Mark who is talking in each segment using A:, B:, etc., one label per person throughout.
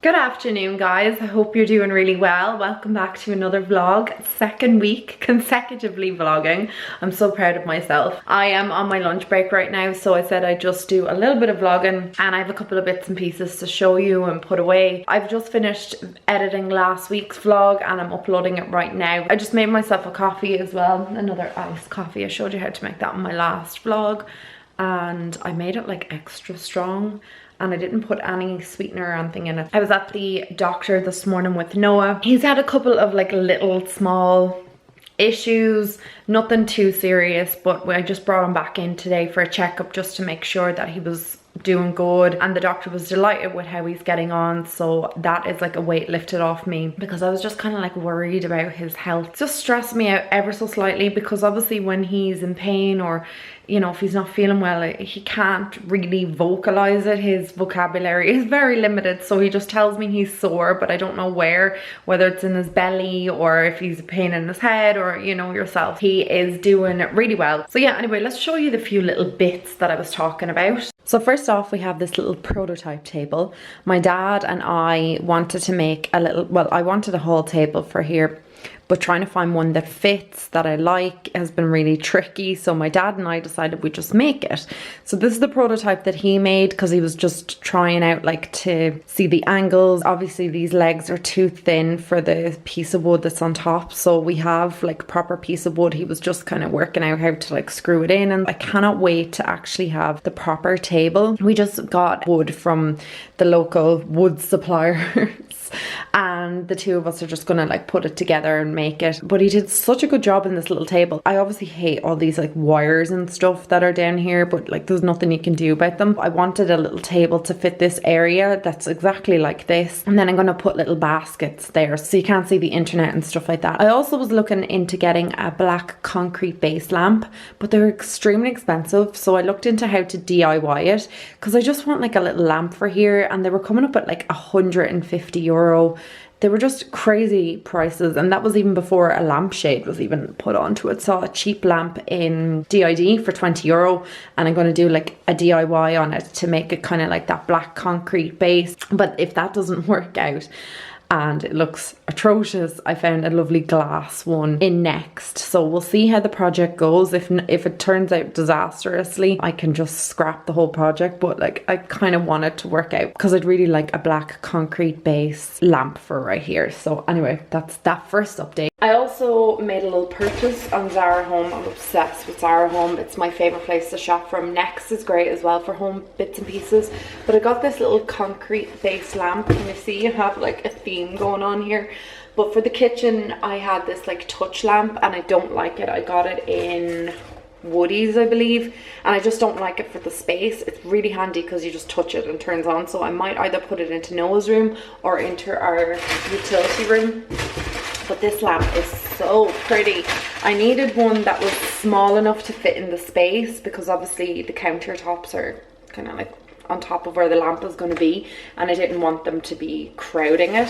A: Good afternoon, guys. I hope you're doing really well. Welcome back to another vlog. Second week consecutively vlogging. I'm so proud of myself. I am on my lunch break right now, so I said I'd just do a little bit of vlogging, and I have a couple of bits and pieces to show you and put away. I've just finished editing last week's vlog and I'm uploading it right now. I just made myself a coffee as well, another iced coffee. I showed you how to make that in my last vlog, and I made it like extra strong. And I didn't put any sweetener or anything in it. I was at the doctor this morning with Noah. He's had a couple of like little small issues, nothing too serious, but I just brought him back in today for a checkup just to make sure that he was doing good, and the doctor was delighted with how he's getting on. So that is like a weight lifted off me, because I was just kind of like worried about his health. It just stressed me out ever so slightly, because obviously when he's in pain, or you know, if he's not feeling well, he can't really vocalize it. His vocabulary is very limited, so he just tells me he's sore, but I don't know whether it's in his belly or if he's a pain in his head, or you know yourself. He is doing really well. So yeah, anyway, let's show you the few little bits that I was talking about. So first off, we have this little prototype table. My dad and I wanted to make a little, well, I wanted a whole table for here, but trying to find one that fits, that I like, has been really tricky. So my dad and I decided we'd just make it. So this is the prototype that he made, because he was just trying out like to see the angles. Obviously these legs are too thin for the piece of wood that's on top, so we have like proper piece of wood. He was just kind of working out how to like screw it in, and I cannot wait to actually have the proper table. We just got wood from the local wood supplier and the two of us are just gonna like put it together and make it. But he did such a good job in this little table. I obviously hate all these like wires and stuff that are down here, but like there's nothing you can do about them. I wanted a little table to fit this area that's exactly like this, and then I'm gonna put little baskets there so you can't see the internet and stuff like that. I also was looking into getting a black concrete base lamp, but they're extremely expensive, so I looked into how to DIY it, because I just want like a little lamp for here, and they were coming up at like €150. They were just crazy prices, and that was even before a lampshade was even put onto it. So a cheap lamp in DID for €20, and I'm going to do like a DIY on it to make it kind of like that black concrete base. But if that doesn't work out and it looks atrocious, I found a lovely glass one in Next. So we'll see how the project goes. If it turns out disastrously, I can just scrap the whole project, but like I kind of want it to work out, because I'd really like a black concrete base lamp for right here. So anyway, that's that first update. I also made a little purchase on Zara Home. I'm obsessed with Zara Home. It's my favorite place to shop from. Next is great as well for home bits and pieces, but I got this little concrete base lamp. Can you see you have like a theme going on here? But for the kitchen I had this like touch lamp, and I don't like it. I got it in Woody's, I believe, and I just don't like it for the space. It's really handy because you just touch it and turns on, so I might either put it into Noah's room or into our utility room. But this lamp is so pretty. I needed one that was small enough to fit in the space, because obviously the countertops are kind of like on top of where the lamp is going to be, and I didn't want them to be crowding it.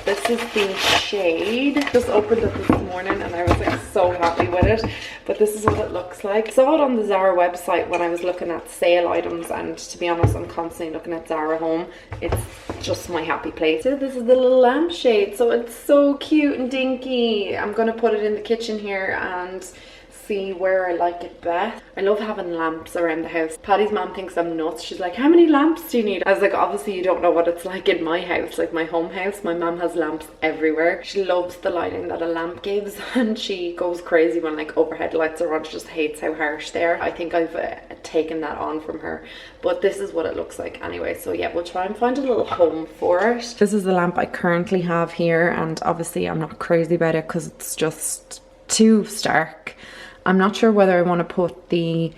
A: This is the shade. Just opened it this morning and I was like so happy with it, but this is what it looks like. I saw it on the Zara website when I was looking at sale items, and to be honest, I'm constantly looking at Zara Home. It's just my happy place. So this is the little lampshade, so it's so cute and dinky. I'm gonna put it in the kitchen here and see where I like it best. I love having lamps around the house. Paddy's mom thinks I'm nuts. She's like, how many lamps do you need? I was like, obviously you don't know what it's like in my house, like my home house. My mom has lamps everywhere. She loves the lighting that a lamp gives, and she goes crazy when like overhead lights are on. She just hates how harsh they are. I think I've taken that on from her, but this is what it looks like anyway. So yeah, we'll try and find a little home for it. This is the lamp I currently have here, and obviously I'm not crazy about it because it's just too stark. I'm not sure whether I want to put the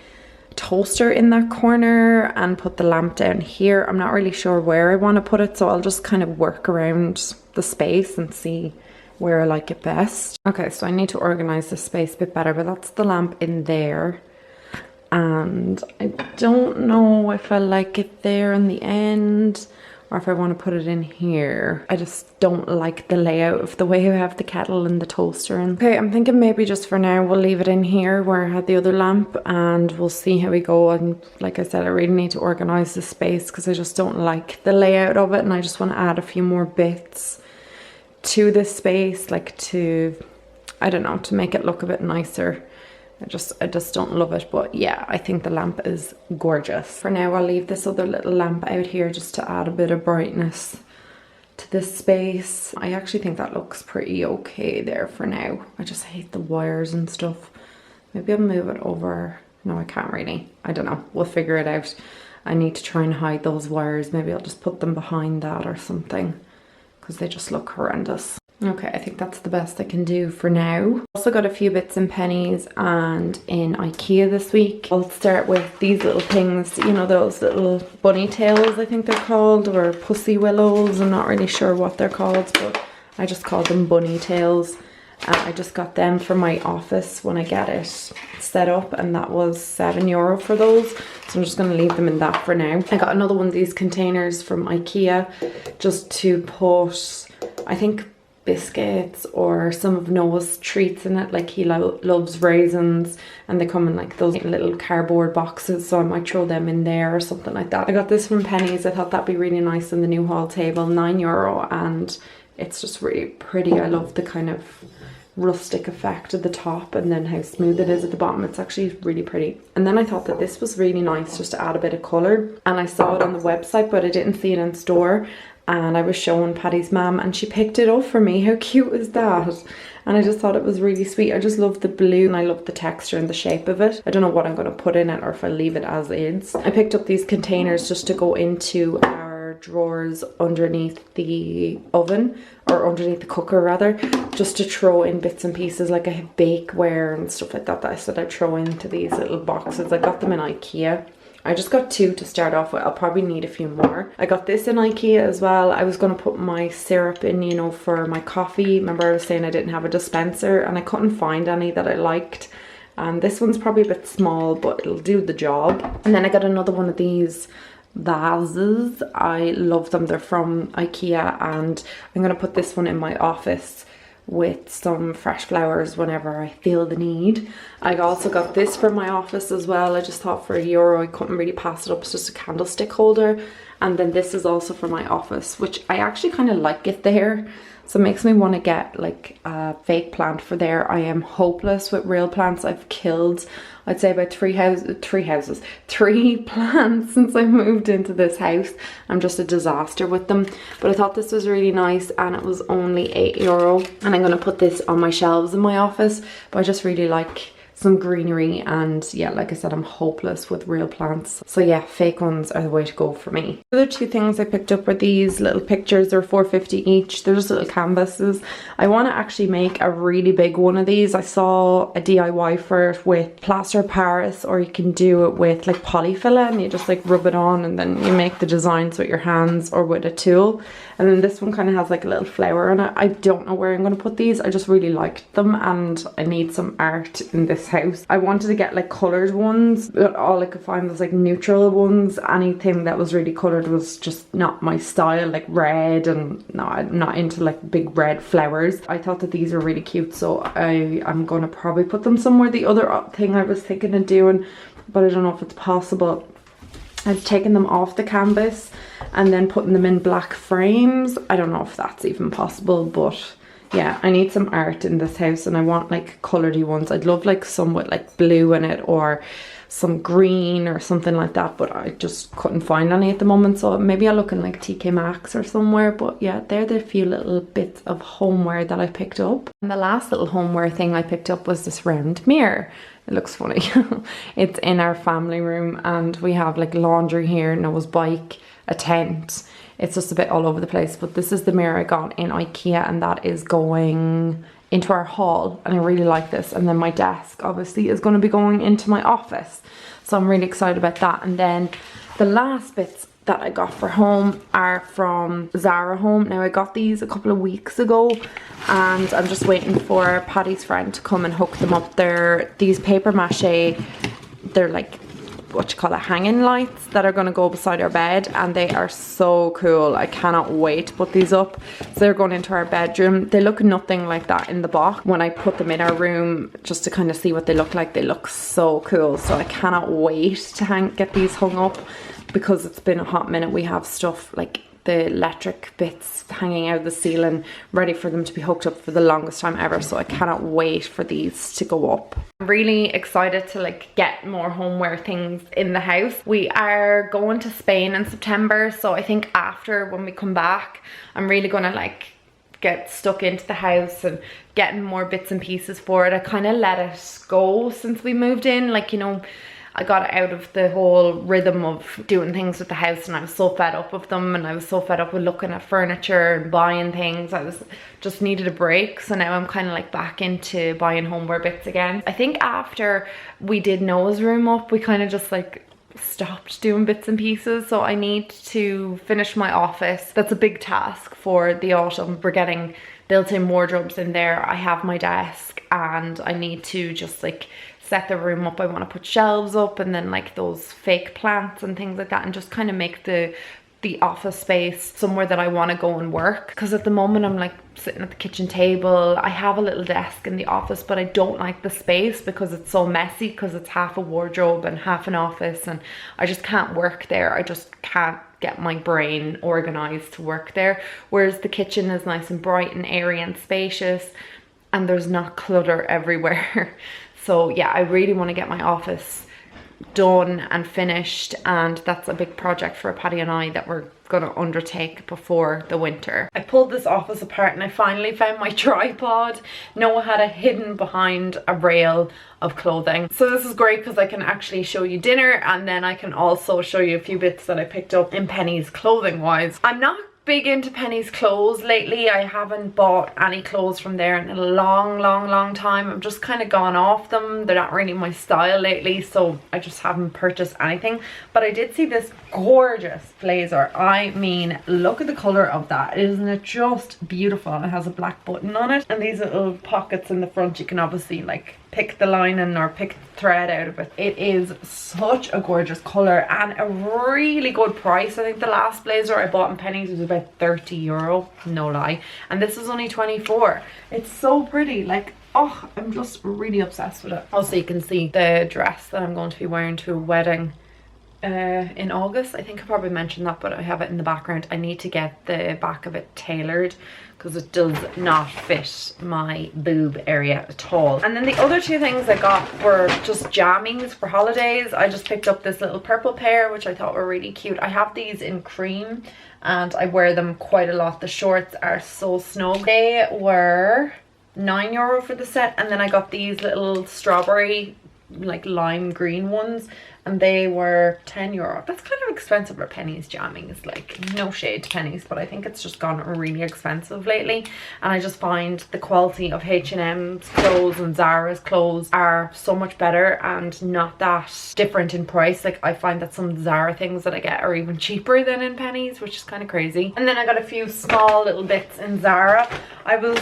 A: toaster in that corner and put the lamp down here. I'm not really sure where I want to put it, so I'll just kind of work around the space and see where I like it best. Okay, so I need to organize the space a bit better, but that's the lamp in there. And I don't know if I like it there in the end or if I want to put it in here. I just don't like the layout of the way I have the kettle and the toaster. And okay, I'm thinking maybe just for now we'll leave it in here where I had the other lamp, and we'll see how we go. And like I said, I really need to organize the space because I just don't like the layout of it, and I just want to add a few more bits to this space, like to, I don't know, to make it look a bit nicer. I just don't love it, but yeah, I think the lamp is gorgeous. For now, I'll leave this other little lamp out here just to add a bit of brightness to this space. I actually think that looks pretty okay there for now. I just hate the wires and stuff. Maybe I'll move it over. No, I can't really. I don't know. We'll figure it out. I need to try and hide those wires. Maybe I'll just put them behind that or something because they just look horrendous. Okay, I think that's the best I can do for now. Also got a few bits and pennies and in Ikea this week. I'll start with these little things, you know, those little bunny tails I think they're called, or pussy willows. I'm not really sure what they're called, but I just call them bunny tails. I just got them for my office when I get it set up, and that was €7 for those. So I'm just going to leave them in that for now. I got another one of these containers from Ikea just to put, I think, biscuits or some of Noah's treats in it. Like he loves raisins, and they come in like those little cardboard boxes, so I might throw them in there or something like that. I got this from Penny's. I thought that'd be really nice on the new hall table. €9, and it's just really pretty. I love the kind of rustic effect at the top and then how smooth it is at the bottom. It's actually really pretty. And then I thought that this was really nice just to add a bit of colour, and I saw it on the website but I didn't see it in store, and I was showing Paddy's mum and she picked it up for me. How cute is that? And I just thought it was really sweet. I just love the blue and I love the texture and the shape of it. I don't know what I'm going to put in it or if I leave it as is. I picked up these containers just to go into our drawers underneath the oven, or underneath the cooker rather, just to throw in bits and pieces. Like I have bakeware and stuff like that I said I'd throw into these little boxes. I got them in Ikea. I just got 2 to start off with. I'll probably need a few more. I got this in Ikea as well. I was going to put my syrup in, you know, for my coffee. Remember I was saying I didn't have a dispenser and I couldn't find any that I liked. And this one's probably a bit small, but it'll do the job. And then I got another one of these vases. I love them. They're from Ikea, and I'm going to put this one in my office with some fresh flowers whenever I feel the need. I also got this for my office as well. I just thought for €1 I couldn't really pass it up. It's just a candlestick holder. And then this is also for my office, which I actually kind of like it there. So it makes me want to get like a fake plant for there. I am hopeless with real plants. I've killed, I'd say about three plants since I moved into this house. I'm just a disaster with them. But I thought this was really nice, and it was only €8. And I'm going to put this on my shelves in my office. But I just really like some greenery, and yeah, like I said, I'm hopeless with real plants. So yeah, fake ones are the way to go for me. The other 2 things I picked up were these little pictures. They're $4.50 each. They're just little canvases. I want to actually make a really big one of these. I saw a DIY for it with plaster of Paris, or you can do it with like polyfilla, and you just like rub it on and then you make the designs with your hands or with a tool. And then this one kind of has like a little flower in it. I don't know where I'm going to put these. I just really liked them, and I need some art in this house. I wanted to get like coloured ones, but all I could find was like neutral ones. Anything that was really coloured was just not my style, like red, and no, I'm not into like big red flowers. I thought that these were really cute, so I'm going to probably put them somewhere. The other thing I was thinking of doing, but I don't know if it's possible, I've taken them off the canvas and then putting them in black frames. I don't know if that's even possible, but yeah, I need some art in this house, and I want like coloured ones. I'd love like some with like blue in it or some green or something like that, but I just couldn't find any at the moment. So maybe I'll look in like TK Maxx or somewhere. But yeah, they're the few little bits of homeware that I picked up. And the last little homeware thing I picked up was this round mirror. It looks funny. It's in our family room, and we have like laundry here, Noah's bike, a tent. It's just a bit all over the place, but this is the mirror I got in Ikea, and that is going into our hall, and I really like this. And then my desk obviously is going to be going into my office, so I'm really excited about that. And then the last bits that I got for home are from Zara Home. Now I got these a couple of weeks ago, and I'm just waiting for Paddy's friend to come and hook them up. They're these paper mache. They're like hanging lights that are going to go beside our bed, and they are so cool. I cannot wait to put these up. So they're going into our bedroom. They look nothing like that in the box. When I put them in our room, just to kind of see what they look like, they look so cool. So I cannot wait to get these hung up, because it's been a hot minute. We have stuff like the electric bits hanging out of the ceiling ready for them to be hooked up for the longest time ever, so I cannot wait for these to go up. I'm really excited to like get more homeware things in the house. We are going to Spain in September, so I think after, when we come back, I'm really gonna like get stuck into the house and getting more bits and pieces for it. I kind of let it go since we moved in, like, you know, I got out of the whole rhythm of doing things with the house, and I was so fed up with them, and I was so fed up with looking at furniture and buying things. I was just needed a break. So now I'm kind of like back into buying homeware bits again. I think after we did Noah's room up, we kind of just like stopped doing bits and pieces. So I need to finish my office. That's a big task for the autumn. We're getting built-in wardrobes in there. I have my desk, and I need to just like set the room up. I want to put shelves up, and then like those fake plants and things like that, and just kind of make the office space somewhere that I want to go and work. Because at the moment I'm like sitting at the kitchen table. I have a little desk in the office, but I don't like the space because it's so messy, because it's half a wardrobe and half an office, and I just can't work there. I just can't get my brain organized to work there. Whereas the kitchen is nice and bright and airy and spacious, and there's not clutter everywhere. So yeah, I really want to get my office done and finished, and that's a big project for Patty and I that we're going to undertake before the winter. I pulled this office apart and I finally found my tripod. Noah had it hidden behind a rail of clothing. So this is great because I can actually show you dinner, and then I can also show you a few bits that I picked up in Penny's clothing wise. I'm not big into Penny's clothes lately. I haven't bought any clothes from there in a long time. I've just kind of gone off them. They're not really my style lately, so I just haven't purchased anything. But I did see this gorgeous blazer. I mean, look at the color of that. Isn't it just beautiful? It has a black button on it, and these little pockets in the front. You can obviously like pick the lining or pick the thread out of it. It is such a gorgeous color and a really good price. I think the last blazer I bought in Penny's was about €30, no lie, and this is only 24. It's so pretty. Like, oh, I'm just really obsessed with it. Also, you can see the dress that I'm going to be wearing to a wedding in August. I think I probably mentioned that, but I have it in the background. I need to get the back of it tailored because it does not fit my boob area at all. And then the other two things I got were just jammies for holidays. I just picked up this little purple pair, which I thought were really cute. I have these in cream and I wear them quite a lot. The shorts are so snug. They were €9 for the set, and then I got these little strawberry like lime green ones, and they were €10. That's kind of expensive for Penny's jammies. Like, no shade to Penny's, but I think it's just gone really expensive lately. And I just find the quality of H&M's clothes and Zara's clothes are so much better and not that different in price. Like, I find that some Zara things that I get are even cheaper than in Penny's, which is kind of crazy. And then I got a few small little bits in Zara. I was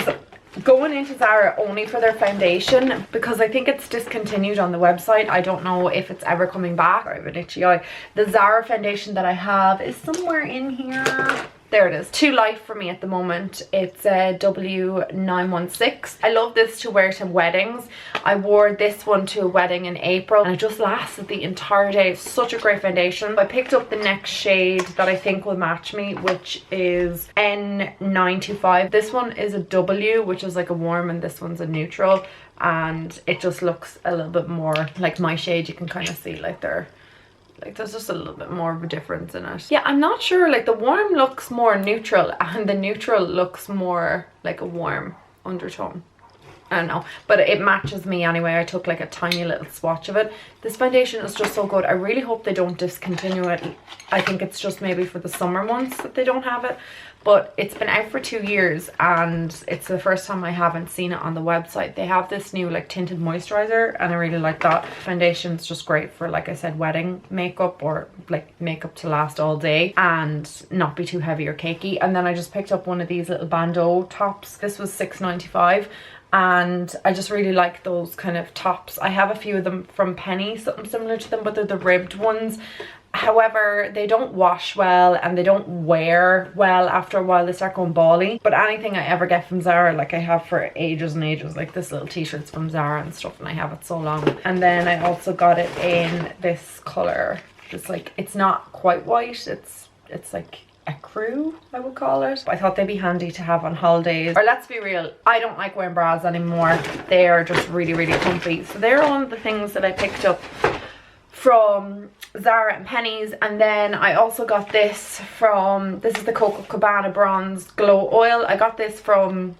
A: going into Zara only for their foundation because I think it's discontinued on the website. I don't know if it's ever coming back. I have an itchy eye. The Zara foundation that I have is somewhere in here. There it is. Too light for me at the moment. It's a W916. I love this to wear to weddings. I wore this one to a wedding in April and it just lasted the entire day. It's such a great foundation. I picked up the next shade that I think will match me, which is N925. This one is a W, which is like a warm, and this one's a neutral, and it just looks a little bit more like my shade. You can kind of see like there's just a little bit more of a difference in it. Yeah, I'm not sure, like the warm looks more neutral and the neutral looks more like a warm undertone. I don't know, but it matches me anyway. I took like a tiny little swatch of it. This foundation is just so good. I really hope they don't discontinue it. I think it's just maybe for the summer months that they don't have it. But it's been out for 2 years and it's the first time I haven't seen it on the website. They have this new like tinted moisturizer and I really like that. Foundation's just great for, like I said, wedding makeup or like makeup to last all day and not be too heavy or cakey. And then I just picked up one of these little bandeau tops. This was $6.95. and I just really like those kind of tops. I have a few of them from Penny, something similar to them, but they're the ribbed ones. However, they don't wash well and they don't wear well. After a while they start going bally. But anything I ever get from Zara, like I have for ages and ages, like this little t-shirts from Zara and stuff, and I have it so long. And then I also got it in this color. Just like, it's not quite white, it's like a crew, I would call it. I thought they'd be handy to have on holidays. Or let's be real, I don't like wearing bras anymore. They are just really, really comfy. So they're one of the things that I picked up from Zara and Penny's. And then I also got this from, this is the Coco Cabana Bronze Glow Oil. I got this from,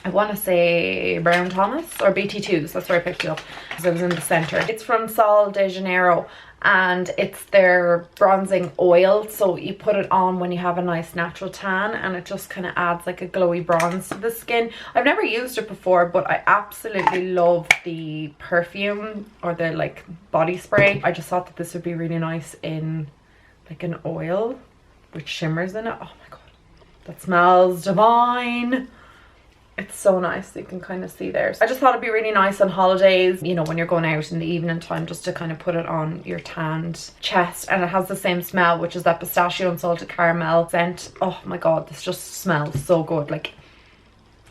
A: I want to say Brown Thomas or BT2s. That's where I picked it up because I was in the center. It's from Sol de Janeiro and it's their bronzing oil. So you put it on when you have a nice natural tan and it just kind of adds like a glowy bronze to the skin. I've never used it before, but I absolutely love the perfume or the like body spray. I just thought that this would be really nice in like an oil with shimmers in it. Oh my god, that smells divine. It's so nice, you can kind of see there. So I just thought it'd be really nice on holidays, you know, when you're going out in the evening time, just to kind of put it on your tanned chest. And it has the same smell, which is that pistachio and salted caramel scent. Oh my god, this just smells so good. Like,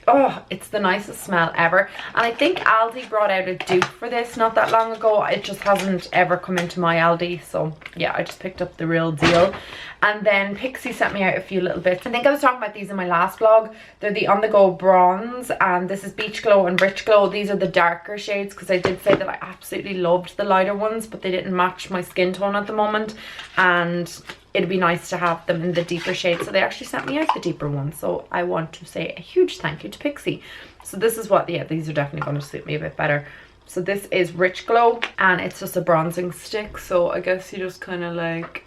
A: oh, it's the nicest smell ever. And I think Aldi brought out a dupe for this not that long ago. It just hasn't ever come into my Aldi, so yeah, I just picked up the real deal. And then Pixie sent me out a few little bits. I think I was talking about these in my last vlog. They're the On The Go Bronze, and this is Beach Glow and Rich Glow. These are the darker shades, because I did say that I absolutely loved the lighter ones, but they didn't match my skin tone at the moment, and it'd be nice to have them in the deeper shades. So they actually sent me out the deeper ones, so I want to say a huge thank you to Pixie. So this is what, yeah, these are definitely going to suit me a bit better. So this is Rich Glow, and it's just a bronzing stick, so I guess you just kind of like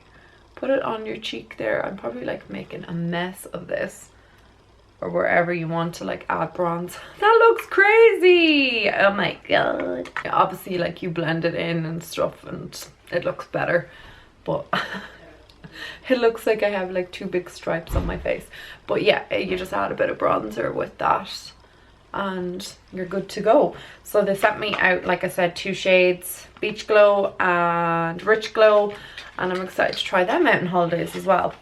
A: put it on your cheek there. I'm probably like making a mess of this, or wherever you want to like add bronze. That looks crazy. Oh my god. Obviously like you blend it in and stuff and it looks better, but it looks like I have like two big stripes on my face. But yeah, you just add a bit of bronzer with that and you're good to go. So they sent me out, like I said, two shades, Beach Glow and Rich Glow, and I'm excited to try them out in holidays as well.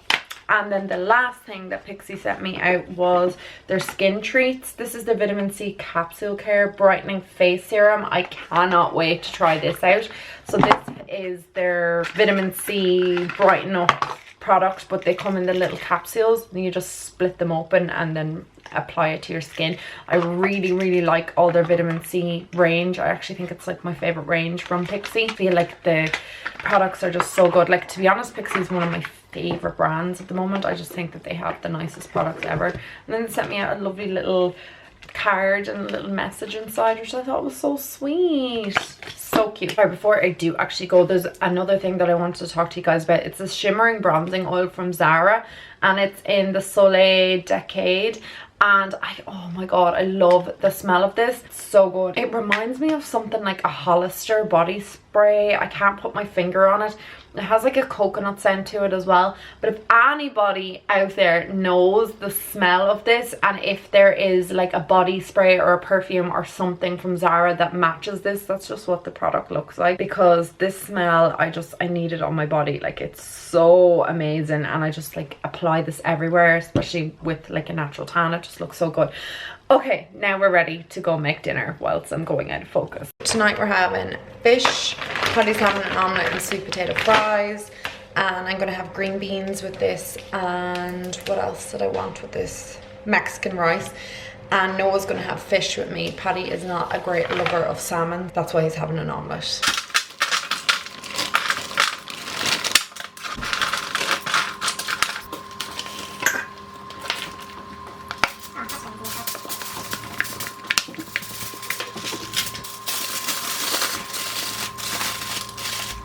A: And then the last thing that Pixie sent me out was their skin treats. This is the Vitamin C Capsule Care Brightening Face Serum. I cannot wait to try this out. So this is their Vitamin C Brighten Up product, but they come in the little capsules and you just split them open and then apply it to your skin. I really, really like all their Vitamin C range. I actually think it's like my favorite range from Pixie. I feel like the products are just so good. Like, to be honest, Pixie is one of my favorite brands at the moment. I just think that they have the nicest products ever. And then they sent me out a lovely little card and a little message inside, which I thought was so sweet. So cute. Right, before I do actually go, there's another thing that I wanted to talk to you guys about. It's a shimmering bronzing oil from Zara, and it's in the Soleil Decade. And oh my god, I love the smell of this. It's so good. It reminds me of something like a Hollister body spray. I can't put my finger on it. It has like a coconut scent to it as well. But if anybody out there knows the smell of this, and if there is like a body spray or a perfume or something from Zara that matches this, that's just what the product looks like. Because this smell, I need it on my body. Like, it's so amazing, and I just like apply this everywhere, especially with like a natural tan. It just looks so good. Okay, now we're ready to go make dinner whilst I'm going out of focus. Tonight we're having fish. Paddy's having an omelette and sweet potato fries. And I'm gonna have green beans with this, and what else did I want with this? Mexican rice. And Noah's gonna have fish with me. Paddy is not a great lover of salmon. That's why he's having an omelette.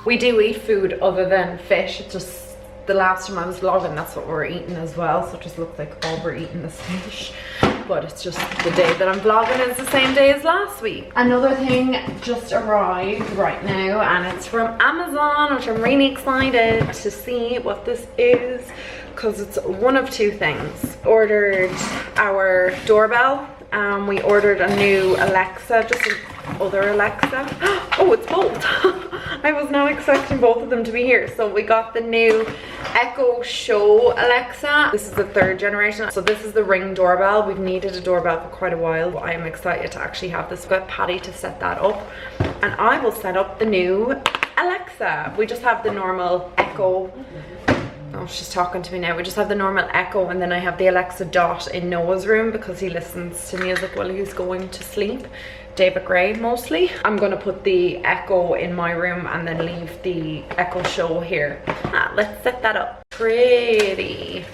A: We do eat food other than fish. It's just the last time I was vlogging, that's what we were eating as well. So it just looks like all we're eating is fish. But it's just the day that I'm vlogging is the same day as last week. Another thing just arrived right now, and it's from Amazon, which I'm really excited to see what this is, because it's one of two things. Ordered our doorbell, We ordered a new Alexa, just another Alexa. Oh, it's both. I was not expecting both of them to be here. So we got the new Echo Show Alexa. This is the 3rd generation. So this is the Ring doorbell. We've needed a doorbell for quite a while. I am excited to actually have this. I've got Patty to set that up, and I will set up the new Alexa. We just have the normal Echo. Oh, she's talking to me now. We just have the normal Echo, and then I have the Alexa Dot in Noah's room because he listens to music while he's going to sleep. David Gray mostly. I'm gonna put the Echo in my room and then leave the Echo Show here. Let's set that up. Pretty.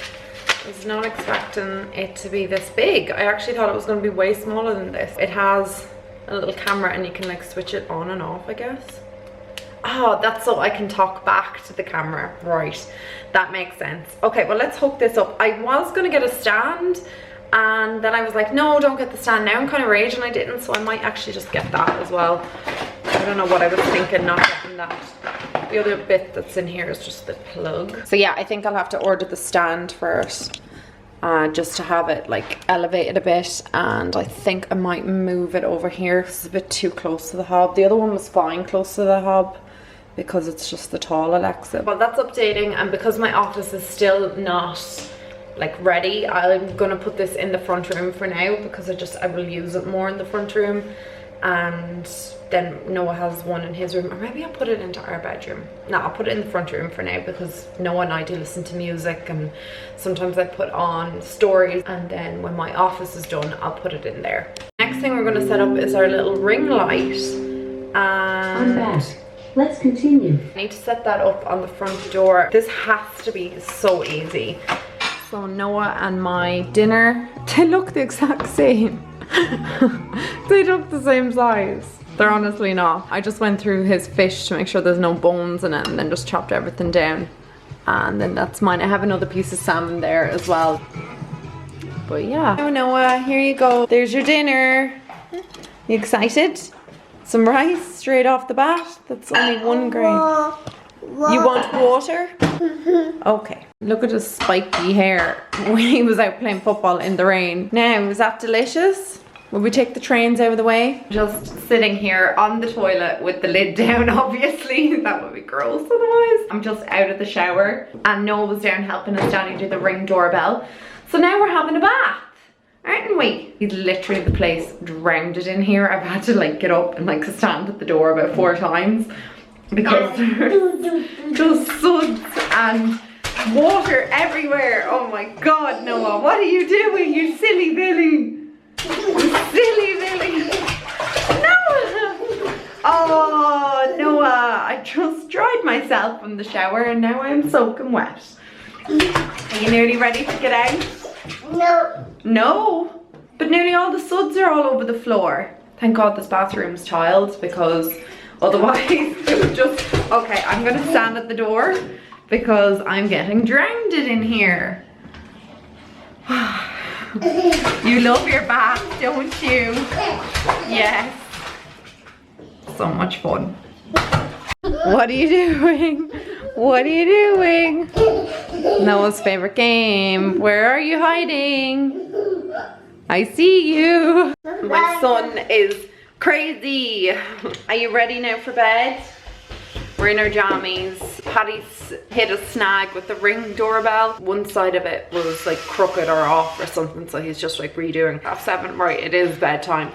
A: I was not expecting it to be this big. I actually thought it was gonna be way smaller than this. It has a little camera and you can like switch it on and off, I guess. Oh, that's so I can talk back to the camera. Right, that makes sense. Okay, well, let's hook this up. I was gonna get a stand, and then I was like, no, don't get the stand. Now I'm kind of raging I didn't, so I might actually just get that as well. I don't know what I was thinking not getting that. The other bit that's in here is just the plug. So yeah, I think I'll have to order the stand first, just to have it like elevated a bit, and I think I might move it over here because it's a bit too close to the hob. The other one was fine close to the hob because it's just the tall Alexa. Well, that's updating, and because my office is still not like ready, I'm gonna put this in the front room for now because I will use it more in the front room, and then Noah has one in his room, or maybe I'll put it into our bedroom. No, I'll put it in the front room for now because Noah and I do listen to music, and sometimes I put on stories, and then when my office is done I'll put it in there. Next thing we're going to set up is our little ring light, and
B: I'm back. Let's continue.
A: I need to set that up on the front door. This has to be so easy. So Noah and my dinner, they look the exact same. They look the same size. They're honestly not. I just went through his fish to make sure there's no bones in it, and then just chopped everything down. And then that's mine. I have another piece of salmon there as well. But yeah. Oh, Noah, here you go. There's your dinner. You excited? Some rice straight off the bat. That's only 1 grain. You want water? Okay. Look at his spiky hair when he was out playing football in the rain. Now, is that delicious? Will we take the trains out of the way? Just sitting here on the toilet with the lid down, obviously. That would be gross otherwise. I'm just out of the shower, and Noah was down helping his daddy do the Ring doorbell. So now we're having a bath, aren't we? He's literally, the place drowned it in here. I've had to like get up and like stand at the door about 4 times because there's just suds and water everywhere. Oh my God, Noah, what are you doing, you silly Billy? Silly Billy. Noah! Oh, Noah, I just dried myself from the shower and now I'm soaking wet. Are you nearly ready to get out?
C: No.
A: No? But nearly all the suds are all over the floor. Thank God this bathroom's tiled, because otherwise it would just... Okay, I'm gonna stand at the door because I'm getting drowned in here. You love your bath, don't you? Yes. So much fun. What are you doing? What are you doing? Noah's favorite game. Where are you hiding? I see you. My son is crazy. Are you ready now for bed? We're in our jammies. Patty's hit a snag with the Ring doorbell. One side of it was like crooked or off or something, so he's just like redoing. 7:30, right, it is bedtime.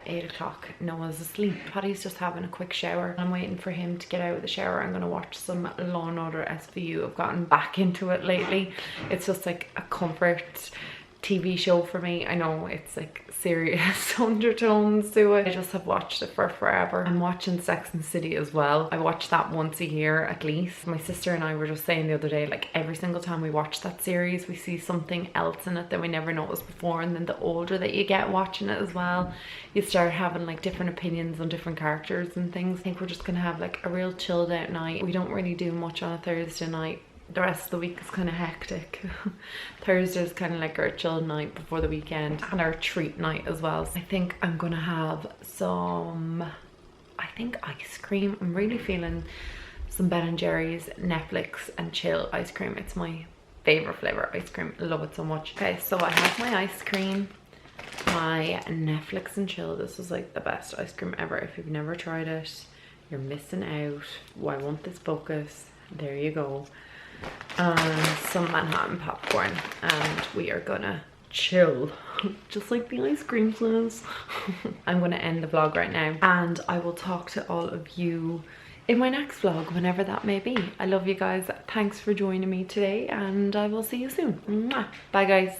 A: 8 o'clock, Noah's asleep. Patty's just having a quick shower. I'm waiting for him to get out of the shower. I'm gonna watch some Law and Order SVU. I've gotten back into it lately. It's just like a comfort TV show for me. I know it's like serious undertones to it. I just have watched it for forever. I'm watching Sex and the City as well. I watch that once a year at least. My sister and I were just saying the other day, like every single time we watch that series we see something else in it that we never noticed before, and then the older that you get watching it as well, you start having like different opinions on different characters and things. I think we're just gonna have like a real chilled out night. We don't really do much on a Thursday night. The rest of the week is kind of hectic. Thursday is kind of like our chill night before the weekend, and our treat night as well. So I think I'm gonna have some, I think, ice cream. I'm really feeling some Ben & Jerry's Netflix and chill ice cream. It's my favorite flavor ice cream. I love it so much. Okay, so I have my ice cream, my Netflix and chill. This is like the best ice cream ever. If you've never tried it, you're missing out. Why won't this focus? There you go. And some Manhattan popcorn, and we are gonna chill just like the ice cream says. I'm gonna end the vlog right now, and I will talk to all of you in my next vlog, whenever that may be. I love you guys. Thanks for joining me today, and I will see you soon. Mwah. Bye guys.